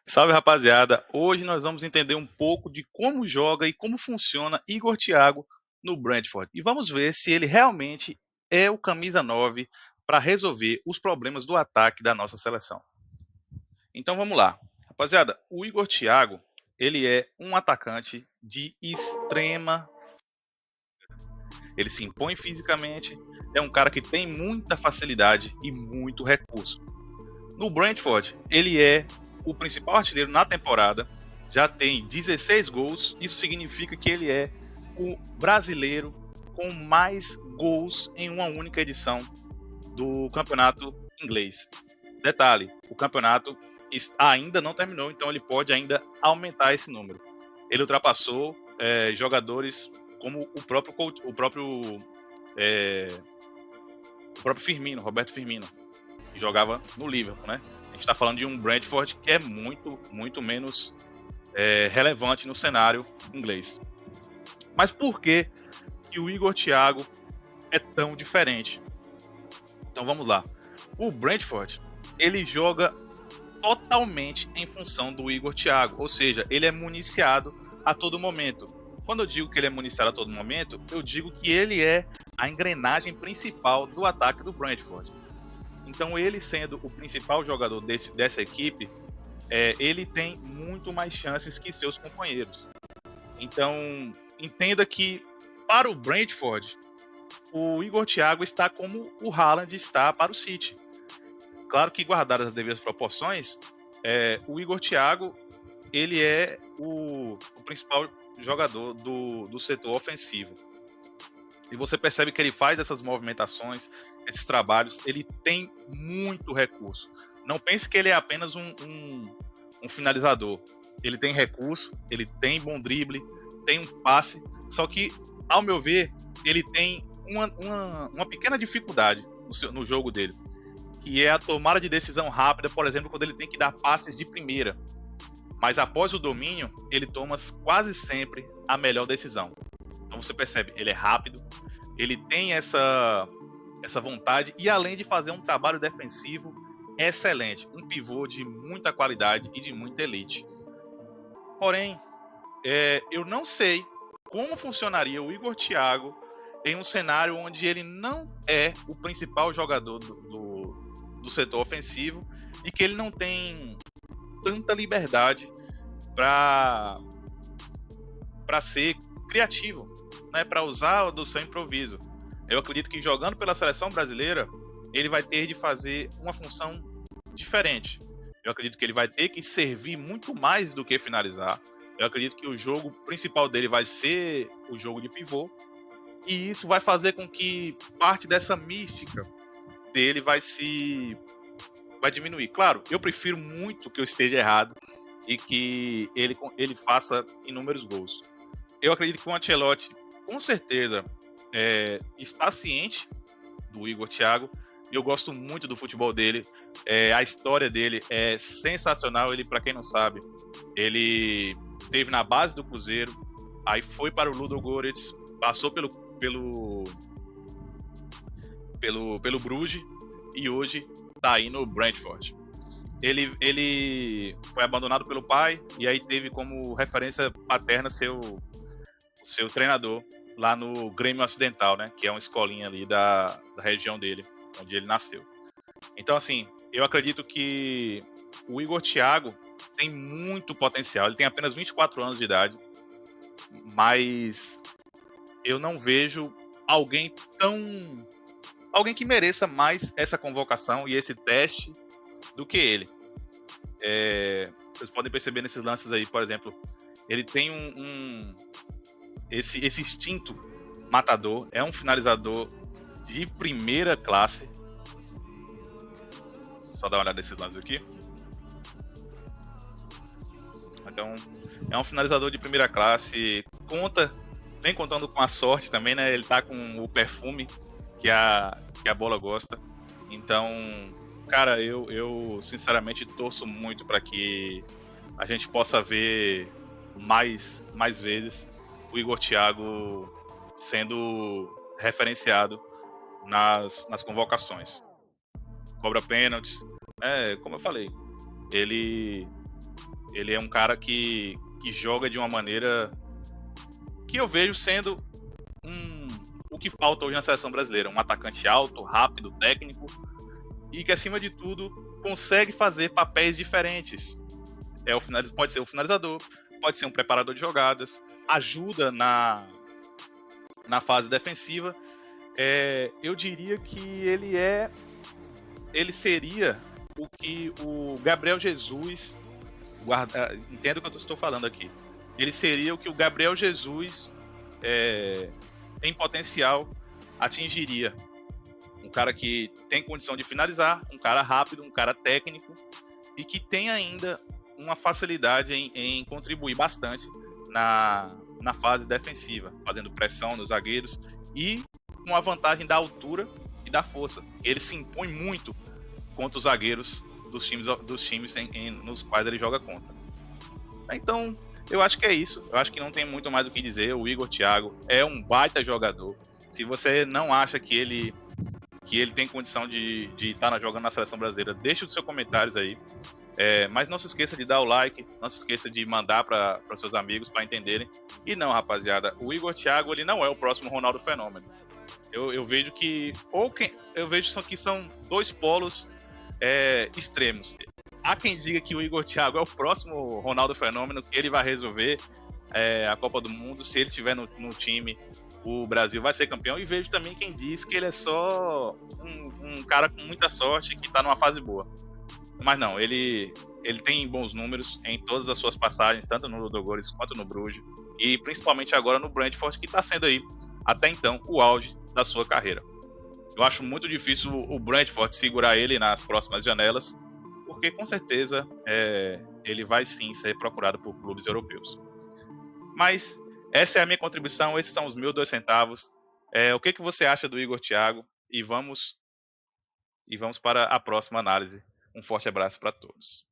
Salve, rapaziada! Hoje nós vamos entender um pouco de como joga e como funciona Igor Thiago no Brentford. E vamos ver se ele realmente é o camisa 9 para resolver os problemas do ataque da nossa seleção. Então vamos lá. Rapaziada, o Igor Thiago, ele é um atacante de extrema. Ele se impõe fisicamente, é um cara que tem muita facilidade e muito recurso. No Brentford, ele é o principal artilheiro na temporada, já tem 16 gols, isso significa que ele é o brasileiro com mais gols em uma única edição do campeonato inglês. Detalhe, o campeonato ainda não terminou, então ele pode ainda aumentar esse número. Ele ultrapassou jogadores como o próprio Firmino, Roberto Firmino, que jogava no Liverpool, né? A gente está falando de um Brentford que é muito menos relevante no cenário inglês. Mas por que o Igor Thiago é tão diferente? Então vamos lá. O Brentford, ele joga totalmente em função do Igor Thiago, ou seja, ele é municiado a todo momento. Quando eu digo que ele é municiado a todo momento, eu digo que ele é a engrenagem principal do ataque do Brentford. Então, ele sendo o principal jogador dessa equipe, ele tem muito mais chances que seus companheiros. Então, entenda que para o Brentford, o Igor Thiago está como o Haaland está para o City. Claro que, guardadas as devidas proporções, o Igor Thiago ele é o principal jogador do setor ofensivo. E você percebe que ele faz essas movimentações, esses trabalhos, ele tem muito recurso. Não pense que ele é apenas um finalizador. Ele tem recurso, ele tem bom drible, tem um passe, só que, ao meu ver, ele tem uma pequena dificuldade no jogo dele, que é a tomada de decisão rápida, por exemplo, quando ele tem que dar passes de primeira. Mas após o domínio, ele toma quase sempre a melhor decisão. Então você percebe, ele é rápido, ele tem essa vontade e além de fazer um trabalho defensivo excelente, um pivô de muita qualidade e de muita elite. Porém, eu não sei como funcionaria o Igor Thiago em um cenário onde ele não é o principal jogador do setor ofensivo e que ele não tem tanta liberdade para ser criativo, né, para usar do seu improviso. Eu acredito que jogando pela seleção brasileira, ele vai ter de fazer uma função diferente. Eu acredito que ele vai ter que servir muito mais do que finalizar. Eu acredito que o jogo principal dele vai ser o jogo de pivô. E isso vai fazer com que parte dessa mística dele vai diminuir. Claro, eu prefiro muito que eu esteja errado e que ele faça inúmeros gols. Eu acredito que o Ancelotti, com certeza, está ciente do Igor Thiago. Eu gosto muito do futebol dele. A história dele é sensacional. Ele, para quem não sabe, ele esteve na base do Cruzeiro, aí foi para o Ludogorets, passou pelo Bruges e hoje está aí no Brentford. Ele foi abandonado pelo pai e aí teve como referência paterna o seu treinador lá no Grêmio Ocidental, né? Que é uma escolinha ali da região dele, onde ele nasceu. Então, assim, eu acredito que o Igor Thiago tem muito potencial. Ele tem apenas 24 anos de idade, mas eu não vejo alguém que mereça mais essa convocação e esse teste do que ele. Vocês podem perceber nesses lances aí, por exemplo, ele tem esse instinto matador, é um finalizador de primeira classe. Só dar uma olhada nesses lances aqui. Então, é um finalizador de primeira classe, vem contando com a sorte também, né? Ele tá com o perfume que a bola gosta. Então, cara, eu sinceramente torço muito para que a gente possa ver mais vezes o Igor Thiago sendo referenciado nas convocações. Cobra pênaltis, como eu falei, ele Ele é um cara que joga de uma maneira que eu vejo sendo o que falta hoje na seleção brasileira. Um atacante alto, rápido, técnico e que, acima de tudo, consegue fazer papéis diferentes. Pode ser um finalizador, pode ser um preparador de jogadas, ajuda na fase defensiva. Eu diria que ele seria o que o Gabriel Jesus entendo o que eu estou falando aqui. Ele seria o que o Gabriel Jesus em potencial atingiria. Um cara que tem condição de finalizar, um cara rápido, um cara técnico e que tem ainda uma facilidade em contribuir bastante na fase defensiva, fazendo pressão nos zagueiros e com a vantagem da altura e da força. Ele se impõe muito contra os zagueiros dos times nos quais ele joga contra. Então, eu acho que é isso. Eu acho que não tem muito mais o que dizer. O Igor Thiago é um baita jogador. Se você não acha que ele tem condição de estar jogando na seleção brasileira, deixe os seus comentários aí. Mas não se esqueça de dar o like, não se esqueça de mandar para seus amigos para entenderem. E não, rapaziada, o Igor Thiago ele não é o próximo Ronaldo Fenômeno. Eu vejo que são dois polos extremos. Há quem diga que o Igor Thiago é o próximo Ronaldo Fenômeno, que ele vai resolver a Copa do Mundo. Se ele estiver no time, o Brasil vai ser campeão. E vejo também quem diz que ele é só um cara com muita sorte que está numa fase boa. Mas não, ele tem bons números em todas as suas passagens, tanto no Ludogorets quanto no Bruges, e principalmente agora no Brentford, que está sendo aí, até então, o auge da sua carreira. Eu acho muito difícil o Brentford segurar ele nas próximas janelas, porque com certeza ele vai sim ser procurado por clubes europeus. Mas essa é a minha contribuição, esses são os meus 2 centavos. O que você acha do Igor Thiago? E vamos para a próxima análise. Um forte abraço para todos.